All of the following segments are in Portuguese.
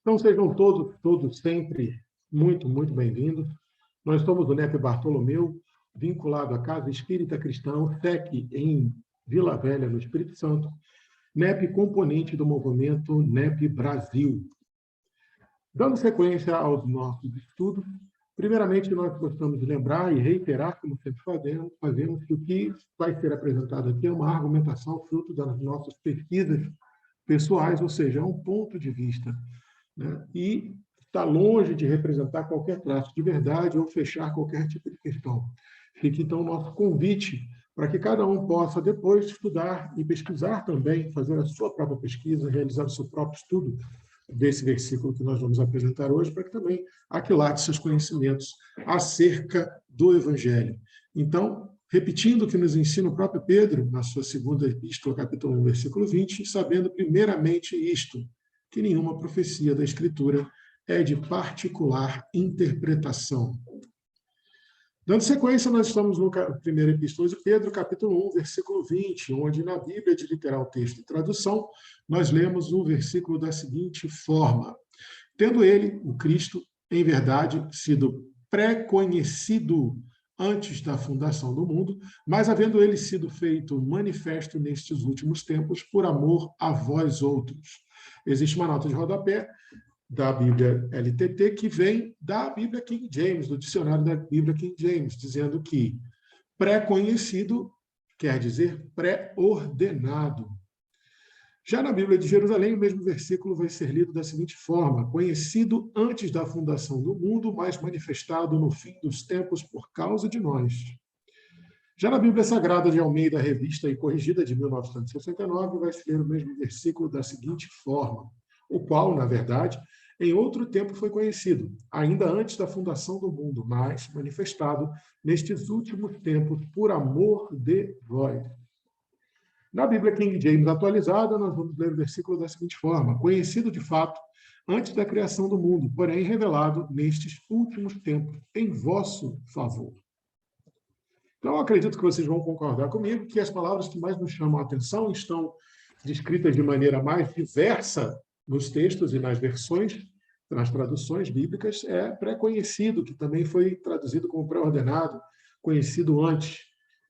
Então, sejam todos sempre muito bem-vindos. Nós somos o NEP Bartolomeu, vinculado à Casa Espírita Cristã, SEC, em Vila Velha, no Espírito Santo, NEP componente do movimento NEP Brasil. Dando sequência aos nossos estudos, primeiramente nós gostamos de lembrar e reiterar, como sempre fazemos que o que vai ser apresentado aqui é uma argumentação fruto das nossas pesquisas pessoais, ou seja, é um ponto de vista, né? E está longe de representar qualquer traço de verdade ou fechar qualquer tipo de questão. Fica, então, o nosso convite para que cada um possa depois estudar e pesquisar também, fazer a sua própria pesquisa, realizar o seu próprio estudo desse versículo que nós vamos apresentar hoje, para que também aquilate seus conhecimentos acerca do Evangelho. Então, repetindo o que nos ensina o próprio Pedro, na sua segunda epístola, capítulo 1, versículo 20, sabendo primeiramente isto, que nenhuma profecia da Escritura é de particular interpretação. Dando sequência, nós estamos no primeiro epístola de Pedro, capítulo 1, versículo 20, onde na Bíblia de literal texto e tradução, nós lemos o versículo da seguinte forma: tendo ele, o Cristo, em verdade, sido pré-conhecido antes da fundação do mundo, mas havendo ele sido feito manifesto nestes últimos tempos por amor a vós outros. Existe uma nota de rodapé da Bíblia LTT, que vem da Bíblia King James, do dicionário da Bíblia King James, dizendo que pré-conhecido quer dizer pré-ordenado. Já na Bíblia de Jerusalém, o mesmo versículo vai ser lido da seguinte forma: conhecido antes da fundação do mundo, mas manifestado no fim dos tempos por causa de nós. Já na Bíblia Sagrada de Almeida, revista e corrigida de 1969, vai se ler o mesmo versículo da seguinte forma: o qual, na verdade, em outro tempo foi conhecido, ainda antes da fundação do mundo, mas manifestado nestes últimos tempos por amor de vós. Na Bíblia King James atualizada, nós vamos ler o versículo da seguinte forma: conhecido de fato antes da criação do mundo, porém revelado nestes últimos tempos em vosso favor. Então, eu acredito que vocês vão concordar comigo que as palavras que mais nos chamam a atenção estão descritas de maneira mais diversa nos textos e nas versões, nas traduções bíblicas, é pré-conhecido, que também foi traduzido como pré-ordenado, conhecido antes,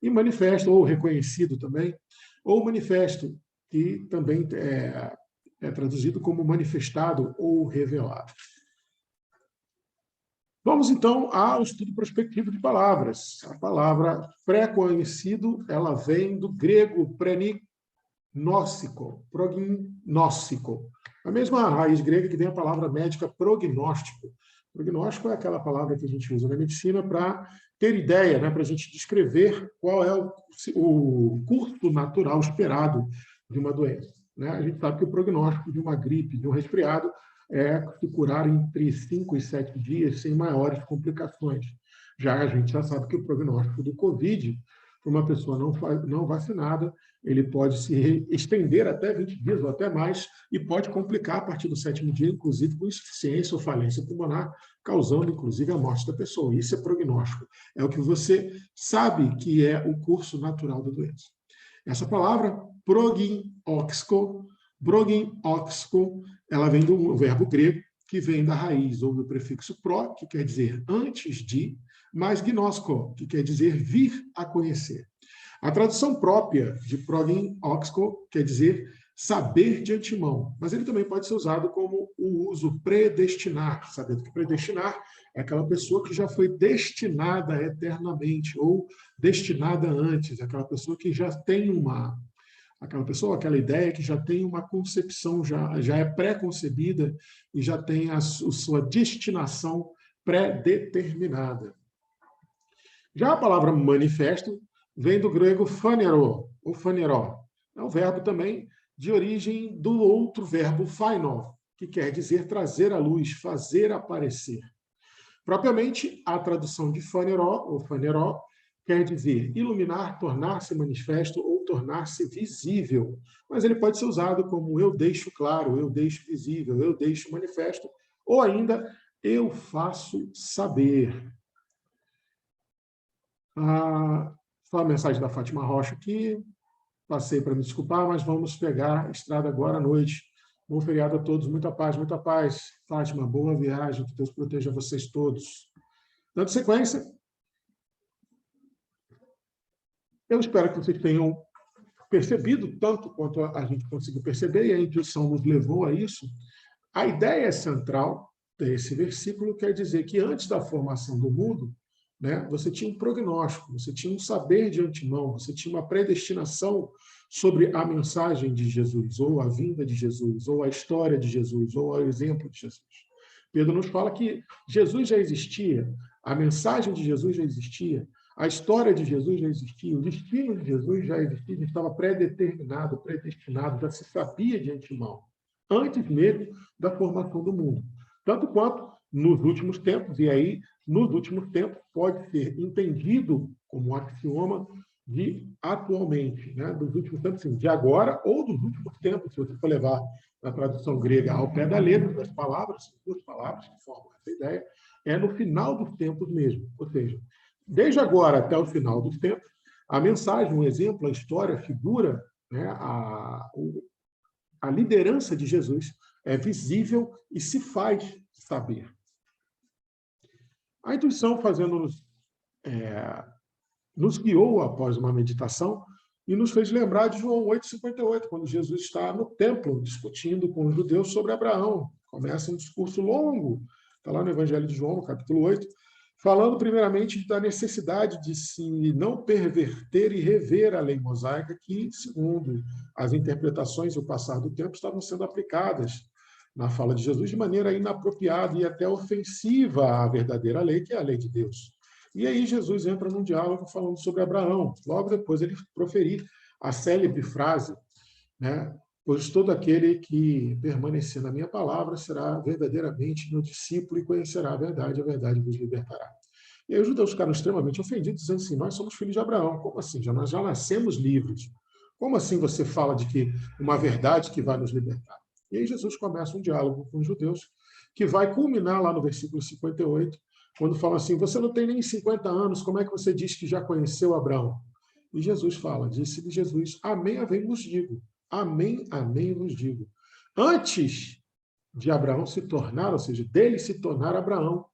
e manifesto, ou reconhecido também, ou manifesto, que também é traduzido como manifestado ou revelado. Vamos, então, ao estudo prospectivo de palavras. A palavra pré-conhecido, ela vem do grego prognóstico. A mesma raiz grega que vem a palavra médica prognóstico. Prognóstico é aquela palavra que a gente usa na medicina para ter ideia, né, para a gente descrever qual é o curso natural esperado de uma doença, né? A gente sabe que o prognóstico de uma gripe, de um resfriado, é se curar entre 5 e 7 dias sem maiores complicações. Já a gente já sabe que o prognóstico do Covid, para uma pessoa não vacinada, ele pode se estender até 20 dias ou até mais e pode complicar a partir do 7º dia, inclusive com insuficiência ou falência pulmonar, causando, inclusive, a morte da pessoa. Isso é prognóstico. É o que você sabe que é o curso natural da doença. Essa palavra, prognóstico, ela vem do verbo grego, que vem da raiz ou do prefixo pro, que quer dizer antes de, mais gnosko, que quer dizer vir a conhecer. A tradução própria de prognóstico quer dizer saber de antemão, mas ele também pode ser usado como o uso predestinar, sabendo que predestinar é aquela pessoa que já foi destinada eternamente ou destinada antes, aquela pessoa que já tem aquela ideia que já tem uma concepção, já é pré-concebida e já tem a sua destinação pré-determinada. Já a palavra manifesto vem do grego phanero, ou phaneró. É um verbo também de origem do outro verbo phaino, que quer dizer trazer à luz, fazer aparecer. Propriamente, a tradução de phaneró, ou phaneró, quer dizer iluminar, tornar-se manifesto ou tornar-se visível. Mas ele pode ser usado como eu deixo claro, eu deixo visível, eu deixo manifesto, ou ainda eu faço saber. Só a mensagem da Fátima Rocha aqui. Passei para me desculpar, mas vamos pegar a estrada agora à noite. Bom feriado a todos, muita paz, muita paz. Fátima, boa viagem, que Deus proteja vocês todos. Dando sequência, eu espero que vocês tenham percebido, tanto quanto a gente conseguiu perceber, e a intuição nos levou a isso. A ideia central desse versículo quer dizer que antes da formação do mundo, né, você tinha um prognóstico, você tinha um saber de antemão, você tinha uma predestinação sobre a mensagem de Jesus, ou a vinda de Jesus, ou a história de Jesus, ou o exemplo de Jesus. Pedro nos fala que Jesus já existia, a mensagem de Jesus já existia, a história de Jesus já existia, o destino de Jesus já existia, já estava predeterminado, predestinado, já se sabia de antemão, antes mesmo da formação do mundo. Tanto quanto nos últimos tempos, e aí, nos últimos tempos, pode ser entendido como um axioma de atualmente, né? Dos últimos tempos, sim, de agora ou dos últimos tempos, se você for levar na tradução grega ao pé da letra das palavras, duas palavras que formam essa ideia, é no final dos tempos mesmo. Ou seja, desde agora até o final dos tempos, a mensagem, um exemplo, a história, a figura, né? A liderança de Jesus é visível e se faz saber. A intuição nos guiou após uma meditação e nos fez lembrar de João 8,58, quando Jesus está no templo discutindo com os judeus sobre Abraão. Começa um discurso longo, está lá no Evangelho de João, no capítulo 8, falando primeiramente da necessidade de se não perverter e rever a lei mosaica que, segundo as interpretações e o passar do tempo, estavam sendo aplicadas na fala de Jesus de maneira inapropriada e até ofensiva à verdadeira lei, que é a lei de Deus. E aí Jesus entra num diálogo falando sobre Abraão. Logo depois ele proferir a célebre frase, né? Pois todo aquele que permanecer na minha palavra será verdadeiramente meu discípulo e conhecerá a verdade vos libertará. E aí os judeus ficaram extremamente ofendidos, dizendo assim, nós somos filhos de Abraão. Como assim? Nós já nascemos livres. Como assim você fala de que uma verdade que vai nos libertar? E aí Jesus começa um diálogo com os judeus, que vai culminar lá no versículo 58, quando fala assim, você não tem nem 50 anos, como é que você diz que já conheceu Abraão? E Jesus fala, disse-lhe Jesus, amém, amém vos digo. Amém, amém vos digo. Antes de Abraão se tornar, ou seja, dele se tornar Abraão,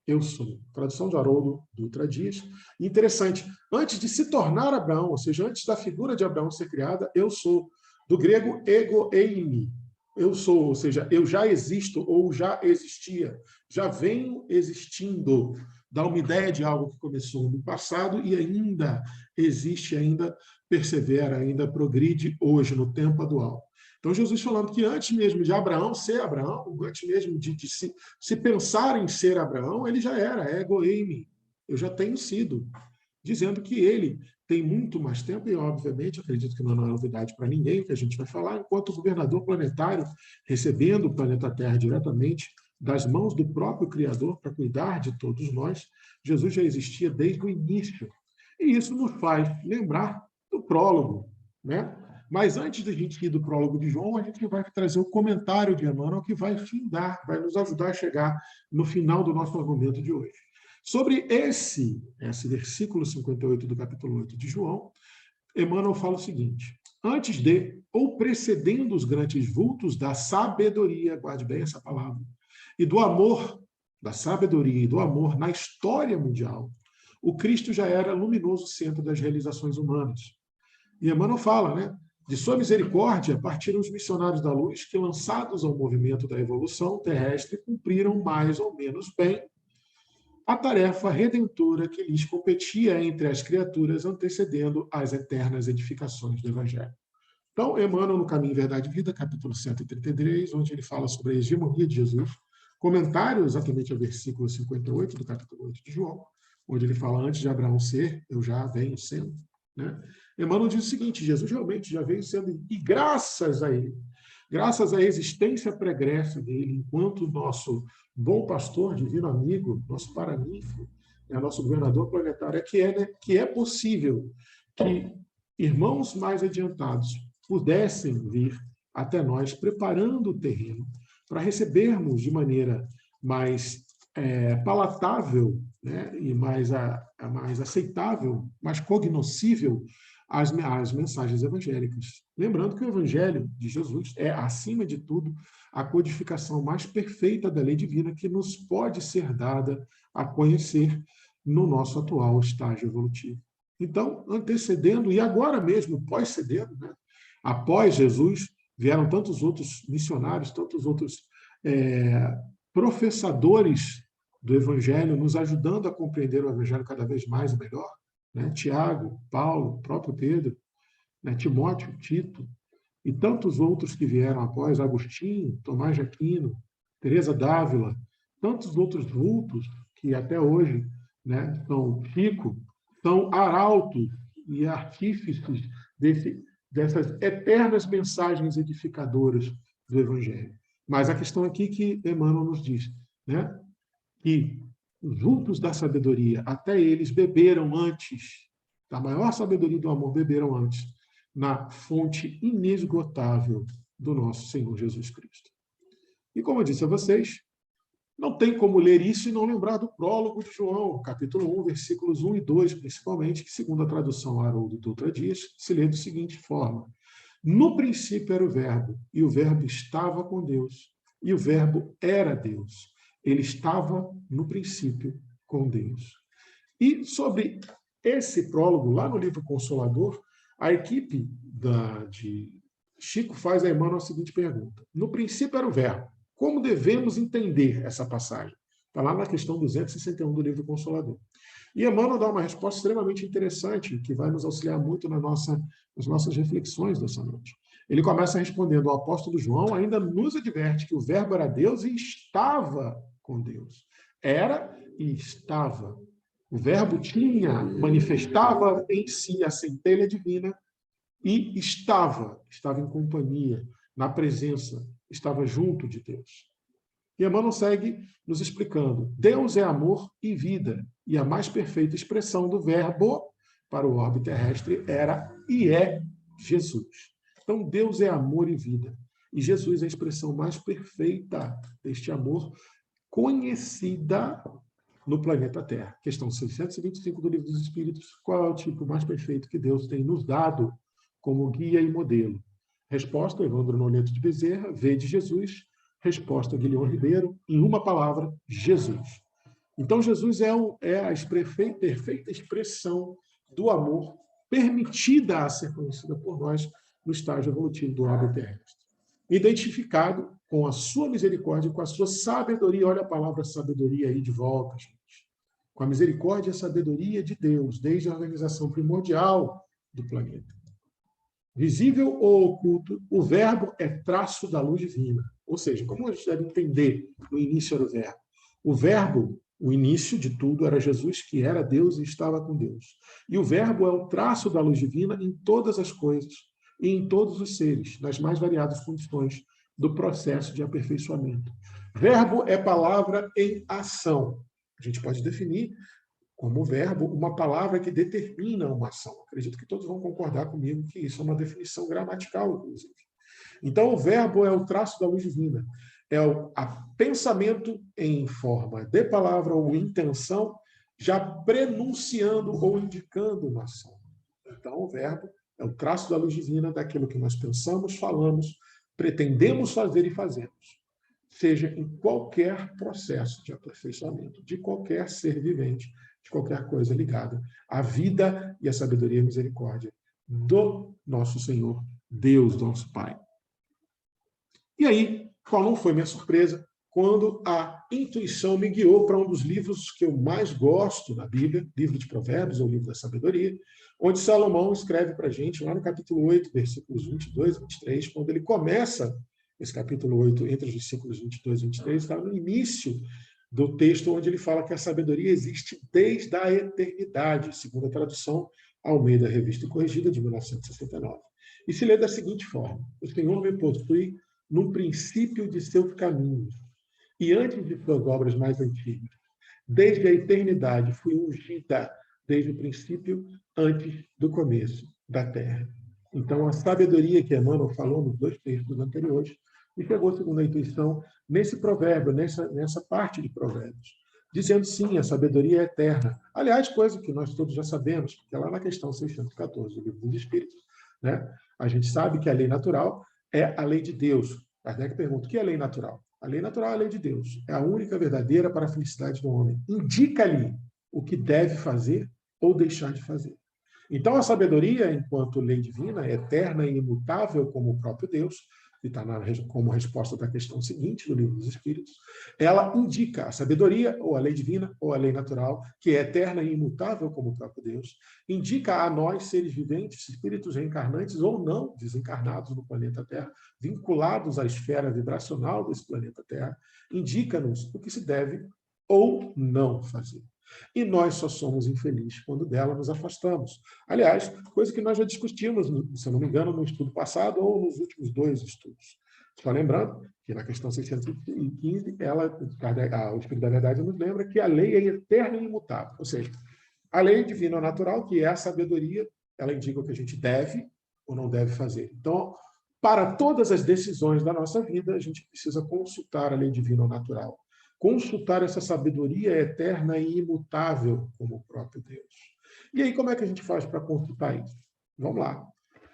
eu sou. Tradução de Haroldo Dutra Dias. Interessante, antes de se tornar Abraão, ou seja, antes da figura de Abraão ser criada, eu sou. Do grego ego eimi. Eu sou, ou seja, eu já existo ou já existia, já venho existindo. Dá uma ideia de algo que começou no passado e ainda existe, ainda persevera, ainda progride hoje, no tempo atual. Então, Jesus falando que antes mesmo de Abraão ser Abraão, antes mesmo de se pensar em ser Abraão, ele já era, ego eimi, eu já tenho sido. Dizendo que ele tem muito mais tempo, e obviamente, acredito que não é novidade para ninguém, que a gente vai falar, enquanto governador planetário, recebendo o planeta Terra diretamente das mãos do próprio Criador para cuidar de todos nós, Jesus já existia desde o início. E isso nos faz lembrar do prólogo, né? Mas antes da gente ir do prólogo de João, a gente vai trazer o comentário de Emmanuel, que vai findar, vai nos ajudar a chegar no final do nosso argumento de hoje. Sobre esse versículo 58 do capítulo 8 de João, Emmanuel fala o seguinte, antes de, ou precedendo os grandes vultos da sabedoria, guarde bem essa palavra, e do amor, da sabedoria e do amor na história mundial, o Cristo já era luminoso centro das realizações humanas. E Emmanuel fala, né? De sua misericórdia partiram os missionários da luz que, lançados ao movimento da evolução terrestre, cumpriram mais ou menos bem a tarefa redentora que lhes competia entre as criaturas, antecedendo as eternas edificações do Evangelho. Então, Emmanuel, no Caminho, Verdade e Vida, capítulo 133, onde ele fala sobre a hegemonia de Jesus, comentário exatamente ao versículo 58 do capítulo 8 de João, onde ele fala, antes de Abraão ser, eu já venho sendo. Né? Emmanuel diz o seguinte, Jesus realmente já veio sendo, e graças a ele, graças à existência pregressa dele, enquanto nosso bom pastor, divino amigo, nosso paraninfo, nosso governador planetário, que é possível que irmãos mais adiantados pudessem vir até nós, preparando o terreno para recebermos de maneira mais palatável, né, e mais aceitável, mais cognoscível, as mensagens evangélicas. Lembrando que o Evangelho de Jesus é, acima de tudo, a codificação mais perfeita da lei divina que nos pode ser dada a conhecer no nosso atual estágio evolutivo. Então, antecedendo, e agora mesmo, pós-cedendo, né? Após Jesus, vieram tantos outros missionários, tantos outros professadores do Evangelho, nos ajudando a compreender o Evangelho cada vez mais e melhor. Né? Tiago, Paulo, próprio Pedro, né? Timóteo, Tito, e tantos outros que vieram após, Agostinho, Tomás de Aquino, Teresa d'Ávila, tantos outros vultos que até hoje, né, são Chico, são arautos e artífices dessas eternas mensagens edificadoras do Evangelho. Mas a questão aqui que Emmanuel nos diz, né, que os vultos da sabedoria, até eles beberam antes, da maior sabedoria do amor, beberam antes, na fonte inesgotável do nosso Senhor Jesus Cristo. E como eu disse a vocês, não tem como ler isso e não lembrar do prólogo de João, capítulo 1, versículos 1 e 2, principalmente, que, segundo a tradução Haroldo Dutra Dias, se lê da seguinte forma: no princípio era o Verbo, e o Verbo estava com Deus, e o Verbo era Deus. Ele estava no princípio com Deus. E sobre esse prólogo, lá no livro Consolador, a equipe de Chico faz a Emmanuel a seguinte pergunta: no princípio era o Verbo. Como devemos entender essa passagem? Está lá na questão 261 do livro Consolador. E Emmanuel dá uma resposta extremamente interessante, que vai nos auxiliar muito nas nossas reflexões dessa noite. Ele começa respondendo: o apóstolo João ainda nos adverte que o Verbo era Deus e estava com Deus. Era e estava. O Verbo manifestava em si a centelha divina e estava em companhia, na presença, estava junto de Deus. E Emmanuel segue nos explicando: Deus é amor e vida, e a mais perfeita expressão do Verbo para o orbe terrestre era e é Jesus. Então, Deus é amor e vida, e Jesus é a expressão mais perfeita deste amor, conhecida no planeta Terra. Questão 625 do Livro dos Espíritos: qual é o tipo mais perfeito que Deus tem nos dado como guia e modelo? Resposta: Evandro Noleto de Bezerra, V de Jesus. Resposta: Guilherme Ribeiro, em uma palavra: Jesus. Então, Jesus é a perfeita expressão do amor, permitida a ser conhecida por nós no estágio evolutivo do orbe terrestre. Identificado com a sua misericórdia, com a sua sabedoria. Olha a palavra sabedoria aí de volta, gente. Com a misericórdia e a sabedoria de Deus, desde a organização primordial do planeta. Visível ou oculto, o Verbo é traço da luz divina. Ou seja, como a gente deve entender no início era o Verbo? O Verbo, o início de tudo, era Jesus, que era Deus e estava com Deus. E o Verbo é o traço da luz divina em todas as coisas e em todos os seres, nas mais variadas condições do processo de aperfeiçoamento. Verbo é palavra em ação. A gente pode definir como verbo uma palavra que determina uma ação. Acredito que todos vão concordar comigo que isso é uma definição gramatical, inclusive. Então, o verbo é o traço da luz divina. É o pensamento em forma de palavra ou intenção, já prenunciando ou indicando uma ação. Então, o verbo é o traço da luz divina daquilo que nós pensamos, falamos, pretendemos fazer e fazemos. Seja em qualquer processo de aperfeiçoamento, de qualquer ser vivente, de qualquer coisa ligada à vida e à sabedoria e misericórdia do nosso Senhor, Deus, nosso Pai. E aí, qual não foi minha surpresa, quando a intuição me guiou para um dos livros que eu mais gosto na Bíblia, livro de Provérbios, ou livro da sabedoria, onde Salomão escreve para a gente, lá no capítulo 8, versículos 22 e 23, quando ele começa esse capítulo 8, entre os versículos 22 e 23, está no início do texto onde ele fala que a sabedoria existe desde a eternidade, segundo a tradução Almeida, Revista e Corrigida, de 1969. E se lê da seguinte forma: o Senhor me possui no princípio de seus caminhos, e antes de suas obras mais antigas. Desde a eternidade fui ungida, desde o princípio, antes do começo da terra. Então, a sabedoria que Emmanuel falou nos dois textos anteriores, me pegou, segundo a intuição, nesse provérbio, nessa parte de provérbios. dizendo sim, a sabedoria é eterna. Aliás, coisa que nós todos já sabemos, porque lá na questão 614 do Livro dos Espíritos, né, a gente sabe que a lei natural é a lei de Deus. Kardec pergunta, o que é a lei natural? A lei natural é a lei de Deus. É a única verdadeira para a felicidade do homem. Indica-lhe o que deve fazer ou deixar de fazer. Então, a sabedoria, enquanto lei divina, é eterna e imutável como o próprio Deus, que está como resposta da questão seguinte do Livro dos Espíritos, ela indica a sabedoria, ou a lei divina, ou a lei natural, que é eterna e imutável como o próprio Deus, indica a nós, seres viventes, espíritos reencarnantes ou não, desencarnados no planeta Terra, vinculados à esfera vibracional desse planeta Terra, indica-nos o que se deve ou não fazer. E nós só somos infelizes quando dela nos afastamos. Aliás, coisa que nós já discutimos, se eu não me engano, no estudo passado ou nos últimos 2 estudos. Só lembrando que na questão 615, o Espírito da Verdade nos lembra que a lei é eterna e imutável. Ou seja, a lei divina natural, que é a sabedoria, ela indica o que a gente deve ou não deve fazer. Então, para todas as decisões da nossa vida, a gente precisa consultar a lei divina natural. Consultar essa sabedoria eterna e imutável como o próprio Deus. E aí, como é que a gente faz para consultar isso? Vamos lá.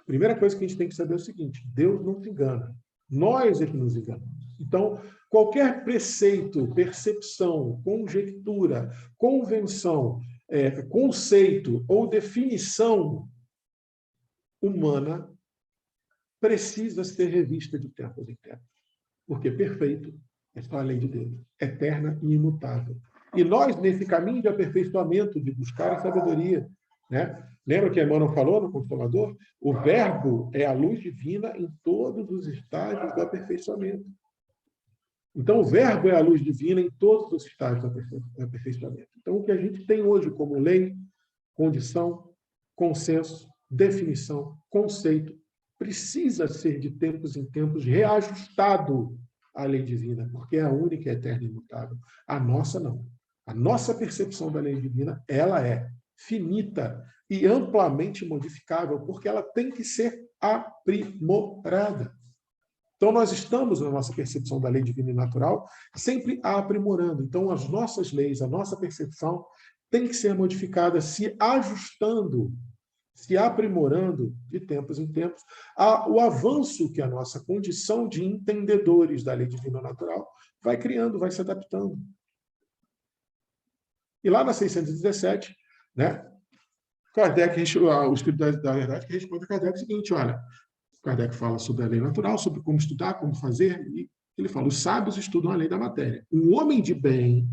Primeira coisa que a gente tem que saber é o seguinte: Deus não se engana. Nós é que nos enganamos. Então, qualquer preceito, percepção, conjectura, convenção, conceito ou definição humana precisa ser revista de tempos em tempos. Porque perfeito é só a lei de Deus, eterna e imutável. E nós, nesse caminho de aperfeiçoamento, de buscar a sabedoria, né? Lembra que Emmanuel falou no Consolador? O verbo é a luz divina em todos os estágios do aperfeiçoamento. Então, o verbo é a luz divina em todos os estágios do aperfeiçoamento. Então, o que a gente tem hoje como lei, condição, consenso, definição, conceito, precisa ser de tempos em tempos reajustado à lei divina, porque é a única, eterna e imutável. A nossa não. A nossa percepção da lei divina, ela é finita e amplamente modificável, porque ela tem que ser aprimorada. Então, nós estamos, na nossa percepção da lei divina e natural, sempre a aprimorando. Então, as nossas leis, a nossa percepção tem que ser modificada, se ajustando, se aprimorando de tempos em tempos, o avanço que a nossa condição de entendedores da lei divina natural vai criando, vai se adaptando. E lá na 617, né, Kardec, o Espírito da Verdade, que responde a Kardec o seguinte: olha, Kardec fala sobre a lei natural, sobre como estudar, como fazer, e ele fala: os sábios estudam a lei da matéria. O homem de bem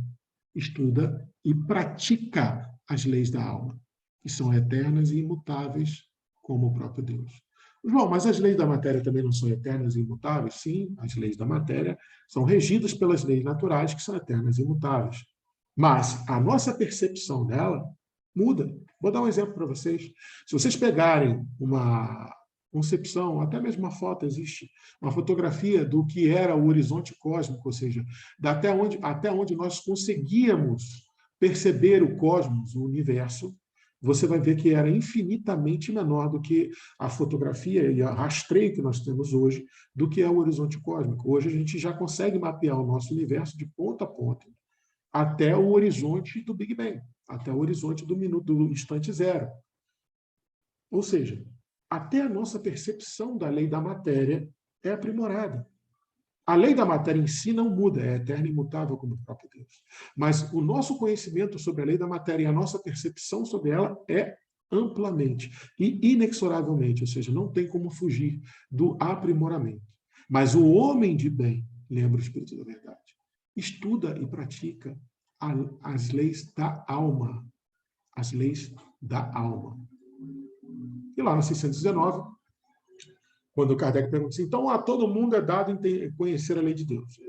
estuda e pratica as leis da alma, que são eternas e imutáveis, como o próprio Deus. João, mas as leis da matéria também não são eternas e imutáveis? Sim, as leis da matéria são regidas pelas leis naturais, que são eternas e imutáveis. Mas a nossa percepção dela muda. Vou dar um exemplo para vocês. Se vocês pegarem uma concepção, até mesmo uma foto, existe uma fotografia do que era o horizonte cósmico, ou seja, até onde nós conseguíamos perceber o cosmos, o universo, você vai ver que era infinitamente menor do que a fotografia e o rastreio que nós temos hoje do que é o horizonte cósmico. Hoje a gente já consegue mapear o nosso universo de ponta a ponta, até o horizonte do Big Bang, até o horizonte do instante zero. Ou seja, até a nossa percepção da lei da matéria é aprimorada. A lei da matéria em si não muda, é eterna e imutável como o próprio Deus. Mas o nosso conhecimento sobre a lei da matéria e a nossa percepção sobre ela é amplamente e inexoravelmente, ou seja, não tem como fugir do aprimoramento. Mas o homem de bem, lembra o Espírito da Verdade, estuda e pratica as leis da alma. As leis da alma. E lá no 619, quando o Kardec pergunta assim, então a todo mundo é dado conhecer a lei de Deus.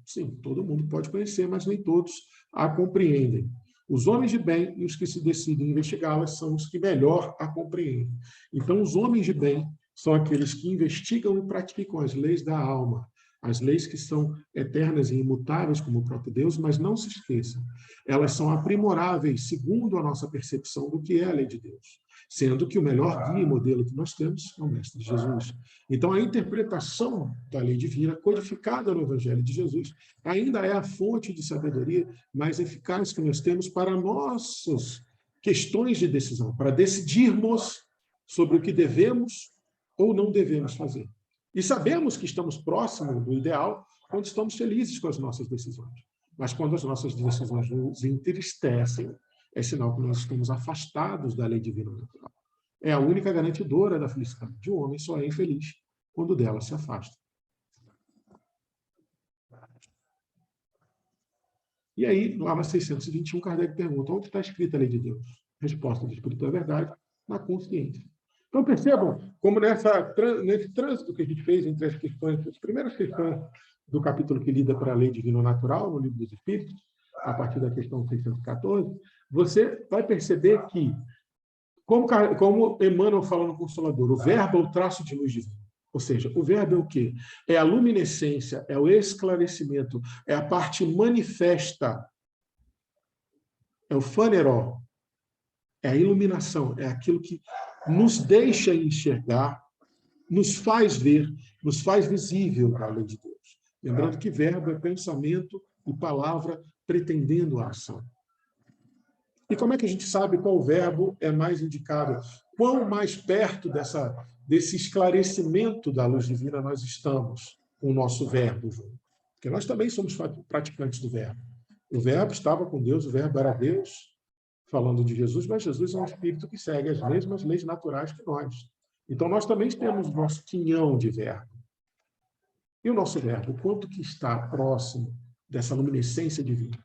Sim, todo mundo pode conhecer, mas nem todos a compreendem. Os homens de bem e os que se decidem investigá-las são os que melhor a compreendem. Então, os homens de bem são aqueles que investigam e praticam as leis da alma, as leis que são eternas e imutáveis como o próprio Deus, mas não se esqueçam, elas são aprimoráveis segundo a nossa percepção do que é a lei de Deus, sendo que o melhor guia e modelo que nós temos é o Mestre Jesus. Então, a interpretação da lei divina, codificada no Evangelho de Jesus, ainda é a fonte de sabedoria mais eficaz que nós temos para nossas questões de decisão, para decidirmos sobre o que devemos ou não devemos fazer. E sabemos que estamos próximos do ideal quando estamos felizes com as nossas decisões. Mas quando as nossas decisões nos entristecem, é sinal que nós estamos afastados da lei divina natural. É a única garantidora da felicidade. O homem só é infeliz quando dela se afasta. E aí, lá na 621, Kardec pergunta, onde está escrita a lei de Deus? Resposta do Espírito da Verdade, na consciência. Então, percebam como nesse trânsito que a gente fez entre as questões, as primeiras questões do capítulo que lida para a lei divino-natural, no Livro dos Espíritos, a partir da questão 614, você vai perceber que, como Emmanuel fala no Consolador, o verbo é o traço de luz divina. Ou seja, o verbo é o quê? É a luminescência, é o esclarecimento, é a parte manifesta, é o faneró, é a iluminação, é aquilo que nos deixa enxergar, nos faz ver, nos faz visível a lei de Deus. Lembrando que verbo é pensamento e palavra pretendendo a ação. E como é que a gente sabe qual verbo é mais indicado? Quão mais perto desse esclarecimento da luz divina nós estamos com o nosso verbo, João? Porque nós também somos praticantes do verbo. O verbo estava com Deus, o verbo era Deus, falando de Jesus, mas Jesus é um espírito que segue as mesmas leis naturais que nós. Então, nós também temos o nosso quinhão de verbo. E o nosso verbo, quanto que está próximo dessa luminescência divina?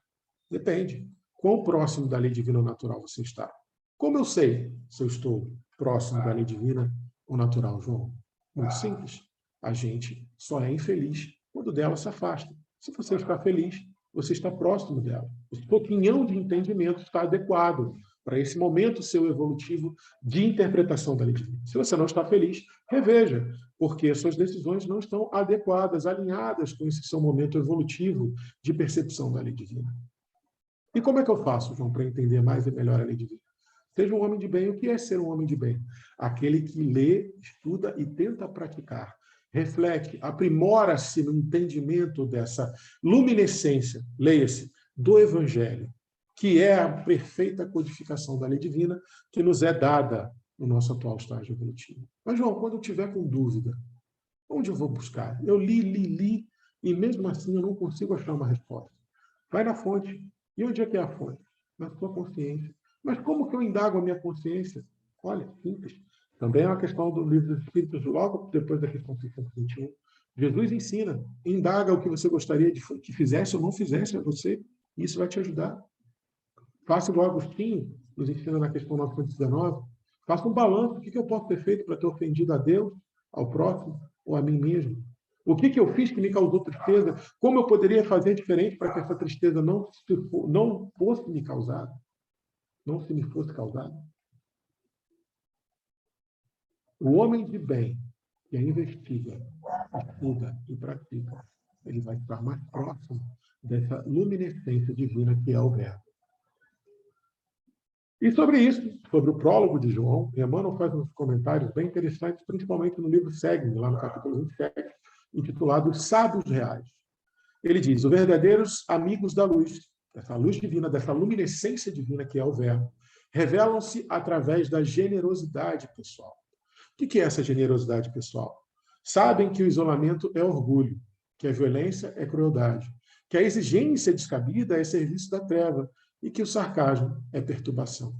Depende. Quão próximo da lei divina ou natural você está? Como eu sei se eu estou próximo da lei divina ou natural, João? Muito simples. A gente só é infeliz quando dela se afasta. Se você está feliz, você está próximo dela. O seu quinhão de entendimento está adequado para esse momento seu evolutivo de interpretação da lei divina. Se você não está feliz, reveja, porque as suas decisões não estão adequadas, alinhadas com esse seu momento evolutivo de percepção da lei divina. E como é que eu faço, João, para entender mais e melhor a lei divina? Seja um homem de bem. O que é ser um homem de bem? Aquele que lê, estuda e tenta praticar. Reflete, aprimora-se no entendimento dessa luminescência, leia-se, do Evangelho, que é a perfeita codificação da lei divina que nos é dada no nosso atual estágio evolutivo. Mas, João, quando eu tiver com dúvida, onde eu vou buscar? Eu li, e mesmo assim eu não consigo achar uma resposta. Vai na fonte. E onde é que é a fonte? Na sua consciência. Mas como que eu indago a minha consciência? Olha, simples. Também é uma questão do Livro dos Espíritos, logo depois da questão 621. Jesus ensina, indaga o que você gostaria que fizesse ou não fizesse a você, e isso vai te ajudar. Faça igual Agostinho nos ensina na questão 919. Faça um balanço. O que eu posso ter feito para ter ofendido a Deus, ao próximo ou a mim mesmo? O que eu fiz que me causou tristeza? Como eu poderia fazer diferente para que essa tristeza não fosse me causada? Não se me fosse causada? O homem de bem, que investiga, estuda e pratica, ele vai estar mais próximo dessa luminescência divina que é o verbo. E sobre isso, sobre o prólogo de João, Emmanuel faz uns comentários bem interessantes, principalmente no livro Segue, lá no capítulo 27, intitulado Os Sábios Reais. Ele diz, os verdadeiros amigos da luz, dessa luz divina, dessa luminescência divina que é o verbo, revelam-se através da generosidade pessoal. O que é essa generosidade pessoal? Sabem que o isolamento é orgulho, que a violência é crueldade, que a exigência descabida é serviço da treva e que o sarcasmo é perturbação.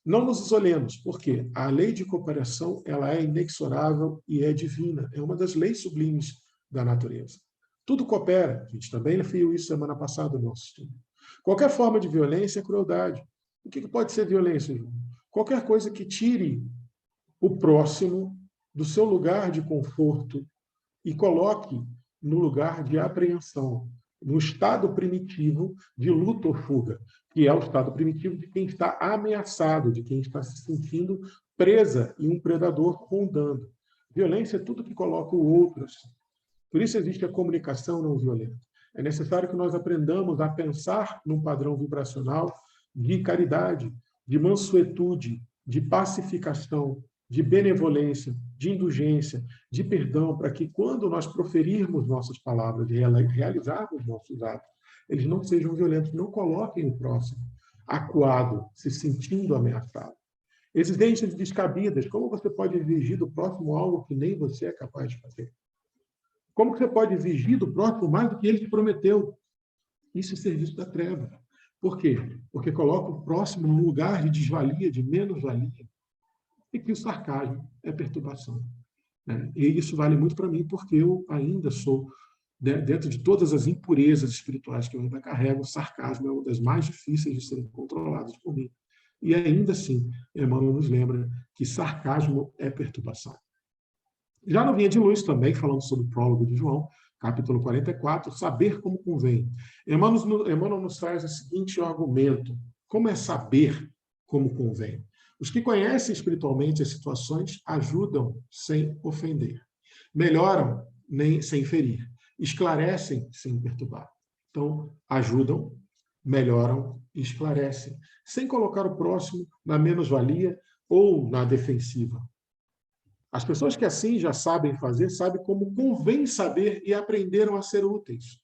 Não nos isolemos, porque a lei de cooperação ela é inexorável e é divina, é uma das leis sublimes da natureza. Tudo coopera, a gente também viu isso semana passada no nosso estudo. Qualquer forma de violência é crueldade. O que pode ser violência, João? Qualquer coisa que tire o próximo do seu lugar de conforto e coloque no lugar de apreensão, no estado primitivo de luta ou fuga, que é o estado primitivo de quem está ameaçado, de quem está se sentindo presa e um predador rondando. Violência é tudo que coloca o outro assim. Por isso existe a comunicação não violenta. É necessário que nós aprendamos a pensar num padrão vibracional de caridade, de mansuetude, de pacificação, de benevolência, de indulgência, de perdão, para que quando nós proferirmos nossas palavras e realizarmos nossos atos, eles não sejam violentos, não coloquem o próximo acuado, se sentindo ameaçado. Exigências descabidas. Como você pode exigir do próximo algo que nem você é capaz de fazer? Como você pode exigir do próximo mais do que ele te prometeu? Isso é serviço da treva. Por quê? Porque coloca o próximo num lugar de desvalia, de menos-valia, e que o sarcasmo é perturbação. Né? E isso vale muito para mim, porque eu ainda sou, dentro de todas as impurezas espirituais que eu ainda carrego, o sarcasmo é uma das mais difíceis de serem controladas por mim. E ainda assim, Emmanuel nos lembra que sarcasmo é perturbação. Já no Vinha de Luz também, falando sobre o prólogo de João, capítulo 44, saber como convém. Emmanuel nos traz o seguinte argumento: como é saber como convém? Os que conhecem espiritualmente as situações ajudam sem ofender, melhoram sem ferir, esclarecem sem perturbar. Então, ajudam, melhoram e esclarecem, sem colocar o próximo na menos-valia ou na defensiva. As pessoas que assim já sabem fazer, sabem como convém saber e aprenderam a ser úteis.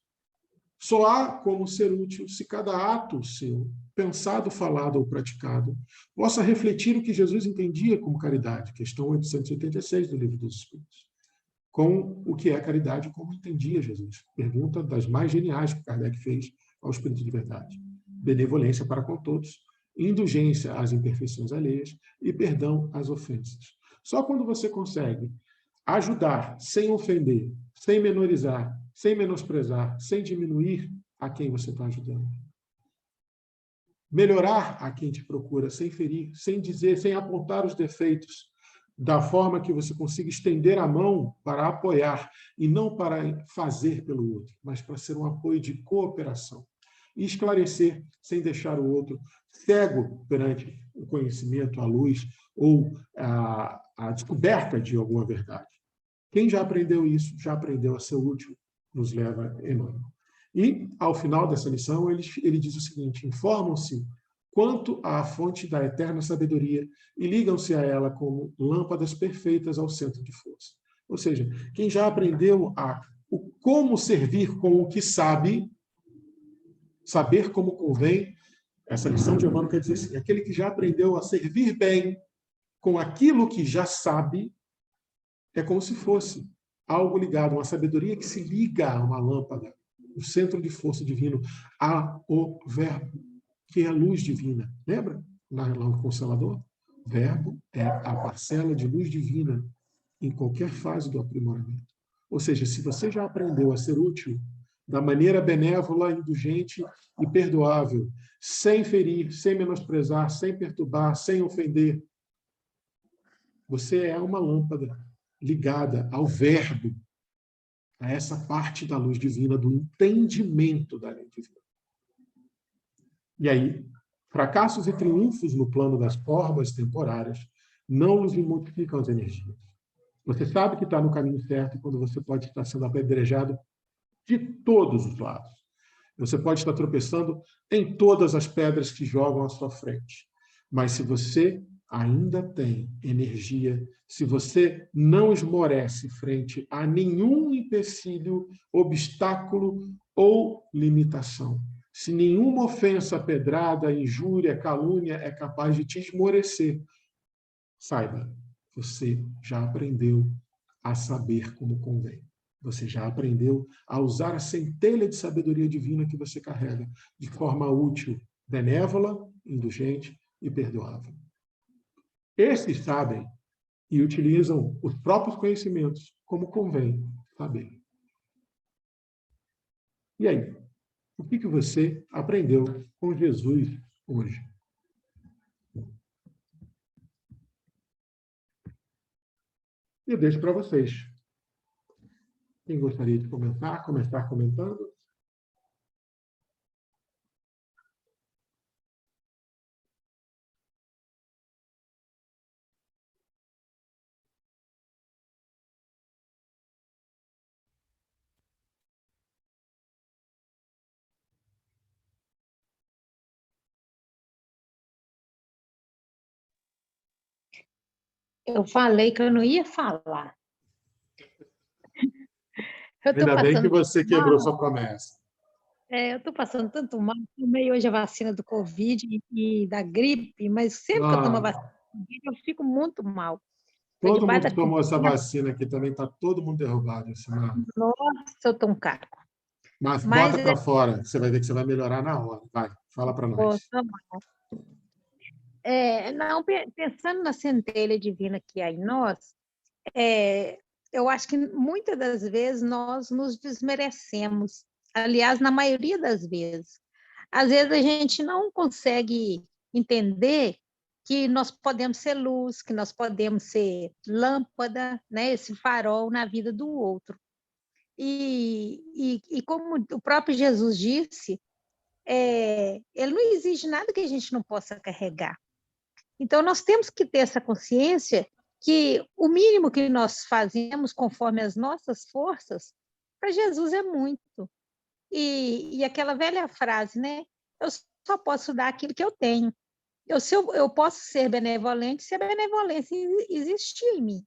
Só há como ser útil se cada ato seu, pensado, falado ou praticado, possa refletir o que Jesus entendia como caridade, questão 886 do Livro dos Espíritos. Com o que é caridade, como entendia Jesus. Pergunta das mais geniais que Kardec fez ao Espírito de Verdade. Benevolência para com todos, indulgência às imperfeições alheias e perdão às ofensas. Só quando você consegue ajudar sem ofender, sem menorizar, sem menosprezar, sem diminuir a quem você está ajudando. Melhorar a quem te procura, sem ferir, sem dizer, sem apontar os defeitos, da forma que você consiga estender a mão para apoiar e não para fazer pelo outro, mas para ser um apoio de cooperação. E esclarecer sem deixar o outro cego perante o conhecimento, a luz ou a descoberta de alguma verdade. Quem já aprendeu isso, já aprendeu a ser útil, nos leva Emmanuel. E, ao final dessa lição, ele diz o seguinte: informam-se quanto à fonte da eterna sabedoria e ligam-se a ela como lâmpadas perfeitas ao centro de força. Ou seja, quem já aprendeu o como servir com o que sabe, saber como convém, essa lição de Emmanuel quer dizer assim: aquele que já aprendeu a servir bem com aquilo que já sabe, é como se fosse algo ligado, uma sabedoria que se liga a uma lâmpada, o centro de força divino, ao verbo, que é a luz divina. Lembra? Lá no Consolador? Verbo é a parcela de luz divina em qualquer fase do aprimoramento. Ou seja, se você já aprendeu a ser útil da maneira benévola, indulgente e perdoável, sem ferir, sem menosprezar, sem perturbar, sem ofender, você é uma lâmpada ligada ao verbo, a essa parte da luz divina, do entendimento da lei divina. E aí, fracassos e triunfos no plano das formas temporárias não nos multiplicam as energias. Você sabe que está no caminho certo quando você pode estar sendo apedrejado de todos os lados. Você pode estar tropeçando em todas as pedras que jogam à sua frente. Mas se você ainda tem energia, se você não esmorece frente a nenhum empecilho, obstáculo ou limitação, se nenhuma ofensa, pedrada, injúria, calúnia é capaz de te esmorecer, saiba, você já aprendeu a saber como convém. Você já aprendeu a usar a centelha de sabedoria divina que você carrega de forma útil, benévola, indulgente e perdoável. Esses sabem e utilizam os próprios conhecimentos como convém saber. E aí? O que você aprendeu com Jesus hoje? Eu deixo para vocês. Quem gostaria de comentar, começar comentando? Eu falei que eu não ia falar. Eu estou Ainda bem que passando você quebrou sua promessa. eu estou passando tanto mal. Tomei hoje a vacina do Covid e da gripe, mas sempre que eu tomo a Ah, vacina do Covid, eu fico muito mal. Estou todo debaixo mundo da que tomou essa coberta. vacina aqui também está todo mundo derrubado. Nossa, eu estou um caco. Mas Mas bota para fora, você vai ver que você vai melhorar na hora. Vai, fala para pô, nós. tá bom. Não, pensando na centelha divina que há em nós, é, eu acho que muitas das vezes nós nos desmerecemos. Aliás, na maioria das vezes. Às vezes a gente não consegue entender que nós podemos ser luz, que nós podemos ser lâmpada, né, esse farol na vida do outro. E como o próprio Jesus disse, ele não exige nada que a gente não possa carregar. Então, nós temos que ter essa consciência que o mínimo que nós fazemos conforme as nossas forças, para Jesus é muito. E aquela velha frase, né? Eu só posso dar aquilo que eu tenho. Eu posso ser benevolente se a benevolência existir em mim.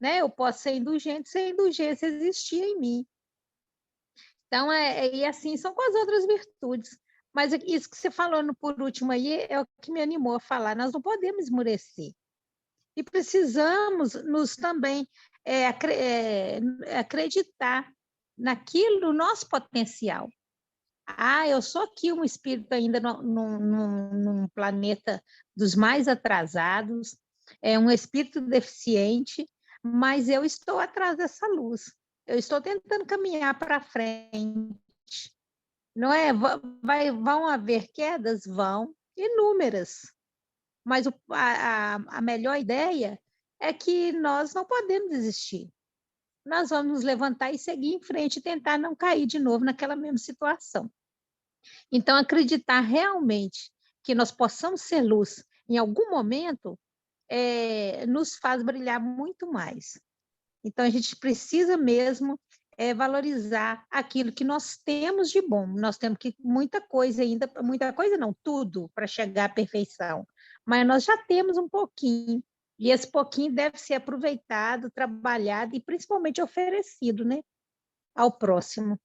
Né? Eu posso ser indulgente se a indulgência existir em mim. Então, e assim são com as outras virtudes. Mas isso que você falou por último aí é o que me animou a falar. Nós não podemos esmorecer. E precisamos nos também acreditar naquilo, no nosso potencial. Eu sou aqui um espírito ainda num planeta dos mais atrasados, um espírito deficiente, mas eu estou atrás dessa luz. Eu estou tentando caminhar para frente. Não é? Vão haver quedas? Vão, inúmeras. Mas a melhor ideia é que nós não podemos desistir. Nós vamos nos levantar e seguir em frente e tentar não cair de novo naquela mesma situação. Então, acreditar realmente que nós possamos ser luz em algum momento nos faz brilhar muito mais. Então, a gente precisa mesmo valorizar aquilo que nós temos de bom. Nós temos que muita coisa ainda, muita coisa não, tudo para chegar à perfeição. Mas nós já temos um pouquinho, e esse pouquinho deve ser aproveitado, trabalhado e principalmente oferecido, né, ao próximo.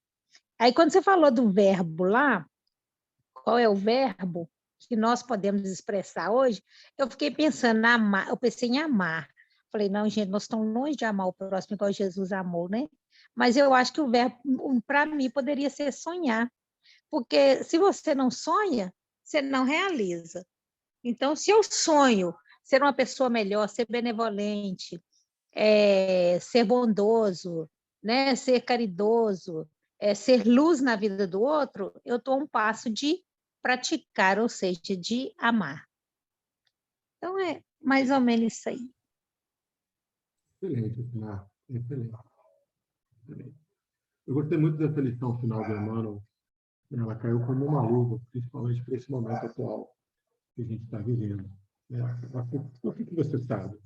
Aí, quando você falou do verbo lá, qual é o verbo que nós podemos expressar hoje, eu fiquei pensando amar, eu pensei em amar. Falei, não, gente, nós estamos longe de amar o próximo igual Jesus amou, né? Mas eu acho que o verbo, para mim, poderia ser sonhar. Porque se você não sonha, você não realiza. Então, se eu sonho ser uma pessoa melhor, ser benevolente, ser bondoso, né? Ser caridoso, ser luz na vida do outro, eu estou a um passo de praticar, ou seja, de amar. Então, é mais ou menos isso aí. Excelente, Pinar. Excelente. Excelente. Eu gostei muito dessa lição final do Emmanuel. Ela caiu como uma luva, principalmente para esse momento atual que a gente está vivendo. Né? O que você sabe?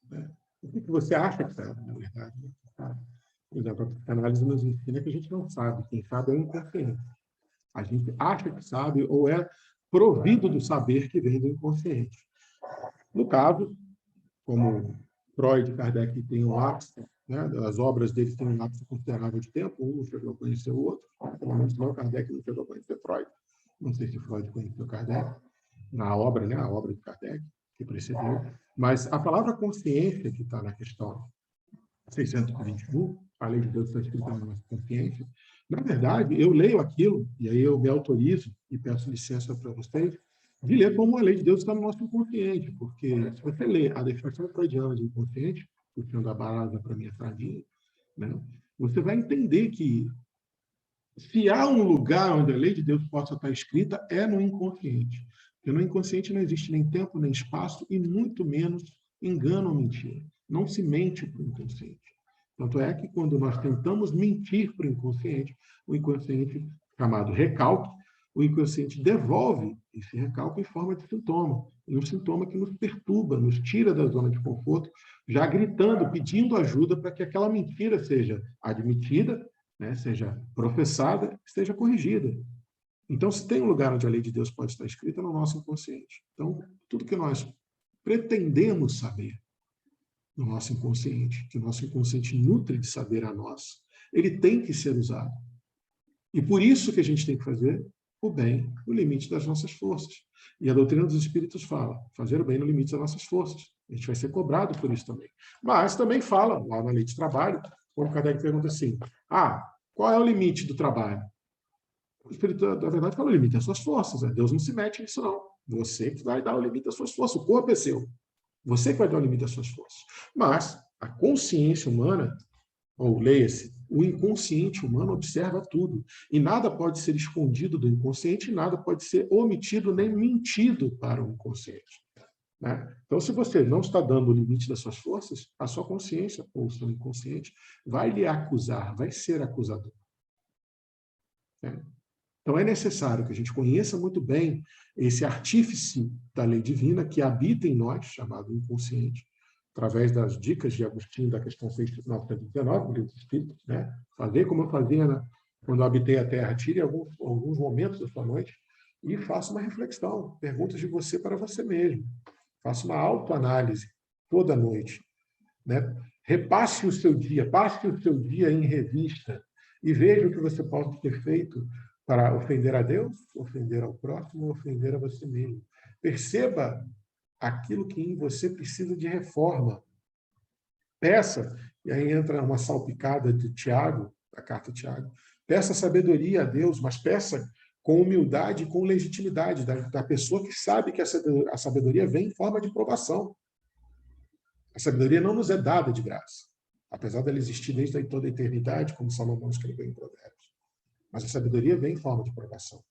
Né? O que você acha que sabe, na verdade? Por exemplo, a psicanálise nos ensina que a gente não sabe. Quem sabe é o inconsciente. A gente acha que sabe ou é provido do saber que vem do inconsciente. No caso, como Freud e Kardec têm um lapso, né? As obras deles têm um lapso considerável de tempo, um não chegou a conhecer o outro, pelo menos não, Kardec não chegou a conhecer Freud, não sei se Freud conheceu Kardec, na obra, né? A obra de Kardec, que precedeu, mas a palavra consciência que está na questão 621, a lei de Deus está escrita na nossa consciência, na verdade, eu leio aquilo, e aí eu me autorizo e peço licença para vocês, de ler como a lei de Deus está no nosso inconsciente, porque se você lê a definição freudiana de inconsciente, puxando a brasa para a minha sardinha, né, você vai entender que se há um lugar onde a lei de Deus possa estar escrita, é no inconsciente. Porque no inconsciente não existe nem tempo, nem espaço, e muito menos engano ou mentira. Não se mente para o inconsciente. Tanto é que quando nós tentamos mentir para o inconsciente, chamado recalque, o inconsciente devolve esse recalque em forma de sintoma. E um sintoma que nos perturba, nos tira da zona de conforto, já gritando, pedindo ajuda para que aquela mentira seja admitida, né, seja professada, seja corrigida. Então, se tem um lugar onde a lei de Deus pode estar escrita, é no nosso inconsciente. Então, tudo que nós pretendemos saber, no nosso inconsciente, que o nosso inconsciente nutre de saber a nós. Ele tem que ser usado. E por isso que a gente tem que fazer o bem no limite das nossas forças. E a doutrina dos espíritos fala, fazer o bem no limite das nossas forças. A gente vai ser cobrado por isso também. Mas também fala, lá na lei de trabalho, quando Kardec pergunta assim, qual é o limite do trabalho? O espírito, na verdade, fala o limite das suas forças. Deus não se mete nisso, não. Você que vai dar o limite das suas forças. O corpo é seu. Você que vai dar o limite das suas forças. Mas a consciência humana, ou leia-se, o inconsciente humano observa tudo. E nada pode ser escondido do inconsciente, nada pode ser omitido nem mentido para o inconsciente. Né? Então, se você não está dando o limite das suas forças, a sua consciência, ou o seu inconsciente, vai lhe acusar, vai ser acusador. Né? Então, é necessário que a gente conheça muito bem esse artífice da lei divina que habita em nós, chamado inconsciente, através das dicas de Agostinho da questão 619 do Livro dos Espíritos, né? Fazer como eu fazia, né? Quando eu habitei a Terra, tire alguns momentos da sua noite e faça uma reflexão, perguntas de você para você mesmo. Faça uma autoanálise toda noite. Né? Repasse o seu dia, passe o seu dia em revista e veja o que você pode ter feito para ofender a Deus, ofender ao próximo, ofender a você mesmo. Perceba aquilo que em você precisa de reforma. Peça, e aí entra uma salpicada de Tiago, da carta de Tiago, peça sabedoria a Deus, mas peça com humildade e com legitimidade da pessoa que sabe que a sabedoria vem em forma de provação. A sabedoria não nos é dada de graça, apesar dela existir desde toda a eternidade, como Salomão escreveu em Provérbios. Mas a sabedoria vem em forma de provação.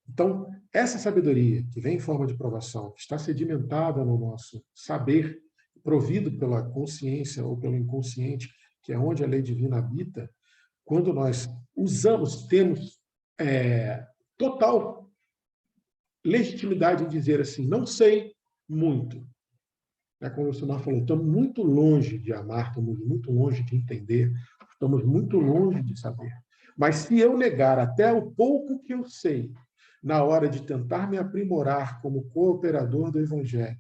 Então, essa sabedoria que vem em forma de provação, que está sedimentada no nosso saber, provido pela consciência ou pelo inconsciente, que é onde a lei divina habita, quando nós usamos, temos total legitimidade de dizer assim, não sei muito. Como o Silmar falou, estamos muito longe de amar, estamos muito longe de entender, estamos muito longe de saber. Mas se eu negar até o pouco que eu sei, na hora de tentar me aprimorar como cooperador do Evangelho,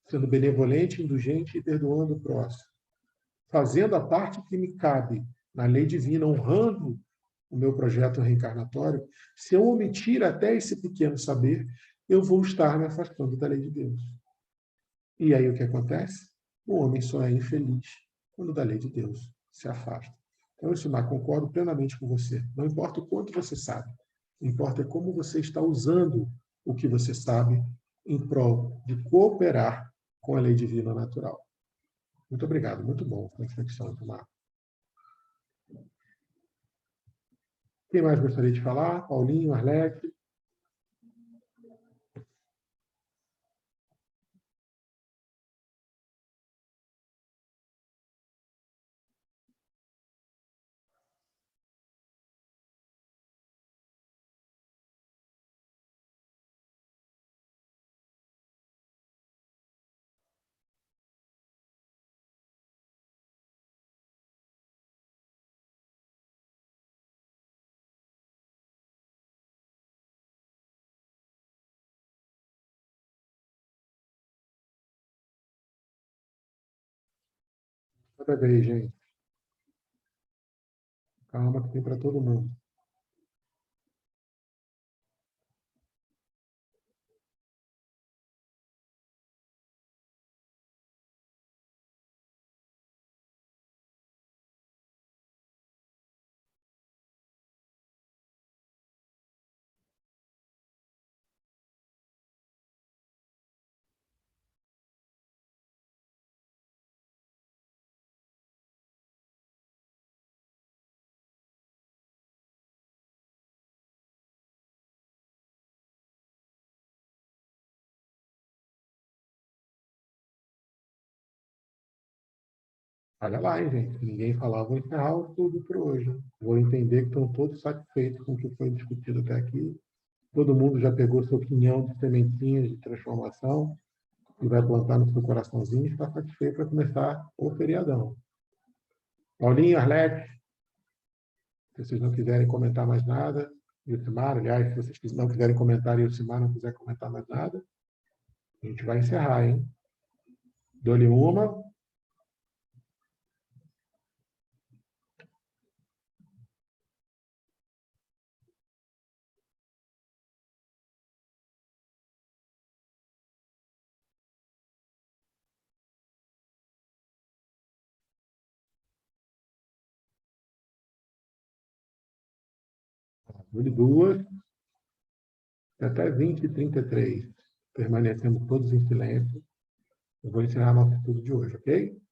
sendo benevolente, indulgente e perdoando o próximo, fazendo a parte que me cabe na lei divina, honrando o meu projeto reencarnatório, se eu omitir até esse pequeno saber, eu vou estar me afastando da lei de Deus. E aí o que acontece? O homem só é infeliz quando da lei de Deus se afasta. Então, Silmar, concordo plenamente com você. Não importa o quanto você sabe, importa como você está usando o que você sabe em prol de cooperar com a lei divina natural. Muito obrigado, muito bom a reflexão, Silmar. Quem mais gostaria de falar? Paulinho, Arlete? Toda vez, gente. Calma que tem para todo mundo. Olha lá, hein, gente. Se ninguém falar, vou encerrar tudo por hoje. Vou entender que estão todos satisfeitos com o que foi discutido até aqui. Todo mundo já pegou seu quinhão de sementinhas de transformação e vai plantar no seu coraçãozinho e está satisfeito para começar o feriadão. Paulinho, Arlete, se vocês não quiserem comentar mais nada, e o Silmar, aliás, se vocês não quiserem comentar e o Silmar não quiser comentar mais nada, a gente vai encerrar, hein? Dou-lhe uma. Dou-lhe duas. Até 20h33. Permanecendo todos em silêncio. Eu vou encerrar nosso estudo de hoje, ok?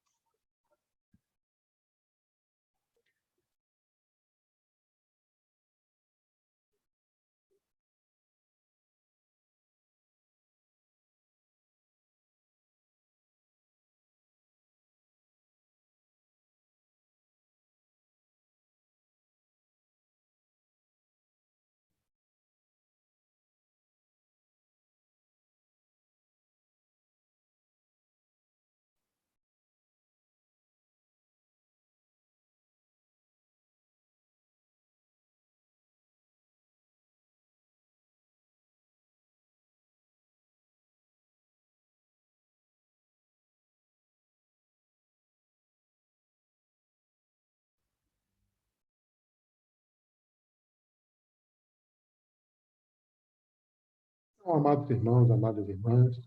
Então, amados irmãos, amadas irmãs,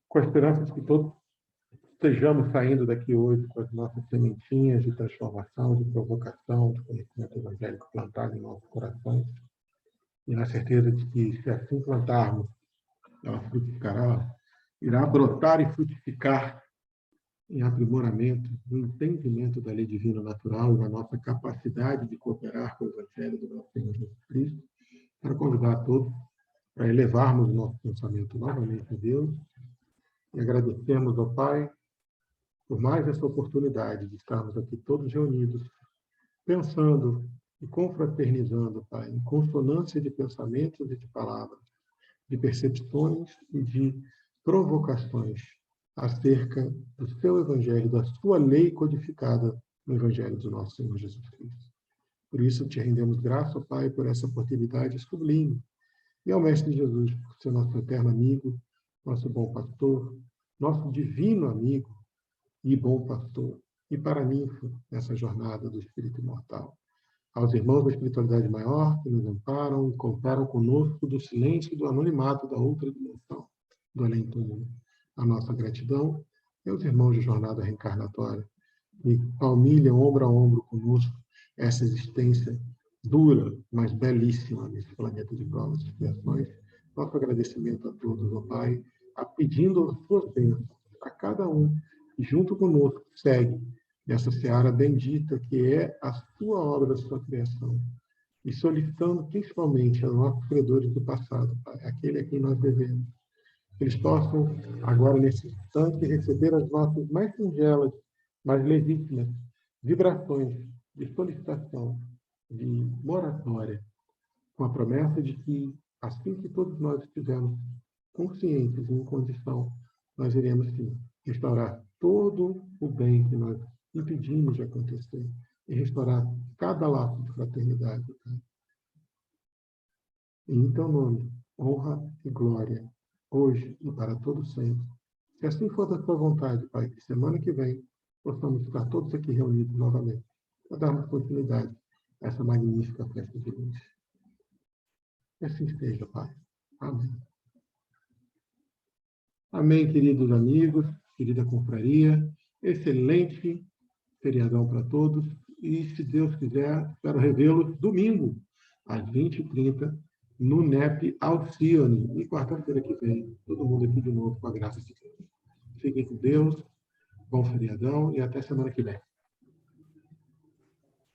com a esperança de que todos estejamos saindo daqui hoje com as nossas sementinhas de transformação, de provocação, de conhecimento evangélico plantado em nossos corações, e na certeza de que, se assim plantarmos, ela frutificará, irá brotar e frutificar em aprimoramento, no entendimento da lei divina natural e na nossa capacidade de cooperar com o Evangelho do nosso Senhor Jesus Cristo, para convidar a todos para elevarmos o nosso pensamento novamente a Deus e agradecermos ao Pai por mais essa oportunidade de estarmos aqui todos reunidos, pensando e confraternizando, Pai, em consonância de pensamentos e de palavras, de percepções e de provocações acerca do seu Evangelho, da sua lei codificada no Evangelho do nosso Senhor Jesus Cristo. Por isso, te rendemos graça, Pai, por essa oportunidade sublime, e ao Mestre Jesus, por ser nosso eterno amigo, nosso bom pastor, nosso divino amigo e bom pastor, e paraninfo nessa jornada do Espírito Imortal. Aos irmãos da espiritualidade maior, que nos amparam e cooperam conosco do silêncio e do anonimato da outra dimensão, do além-túmulo. A nossa gratidão e aos irmãos de jornada reencarnatória, que palmilham ombro a ombro conosco essa existência dura, mas belíssima nesse planeta de provas e expiações. Nosso agradecimento a todos, ó Pai, pedindo as suas bênçãos a cada um que junto conosco segue nessa seara bendita que é a sua obra, a sua criação. E solicitando principalmente aos nossos credores do passado, Pai, aquele a quem nós devemos, que eles possam, agora nesse instante, receber as nossas mais singelas, mais legítimas vibrações de solicitação, de moratória, com a promessa de que, assim que todos nós estivermos conscientes e em condição, nós iremos, sim, restaurar todo o bem que nós impedimos de acontecer e restaurar cada laço de fraternidade. Tá? Em teu nome, honra e glória, hoje e para todo sempre. Se assim for da tua vontade, Pai, que semana que vem possamos estar todos aqui reunidos novamente, para darmos continuidade a essa magnífica festa de luz. Que assim seja, Pai. Amém. Amém, queridos amigos, querida confraria. Excelente feriadão para todos. E, se Deus quiser, espero revê-los domingo, às 20h30, no NEP Alcione. E quarta-feira que vem, todo mundo aqui de novo, com a graça de Deus. Fiquem com Deus, bom feriadão e até semana que vem.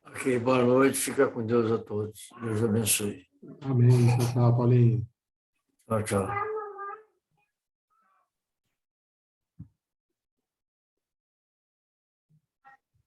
Ok, boa noite, fica com Deus a todos. Deus abençoe. Amém. Tchau, Paulinho. Tchau, tchau.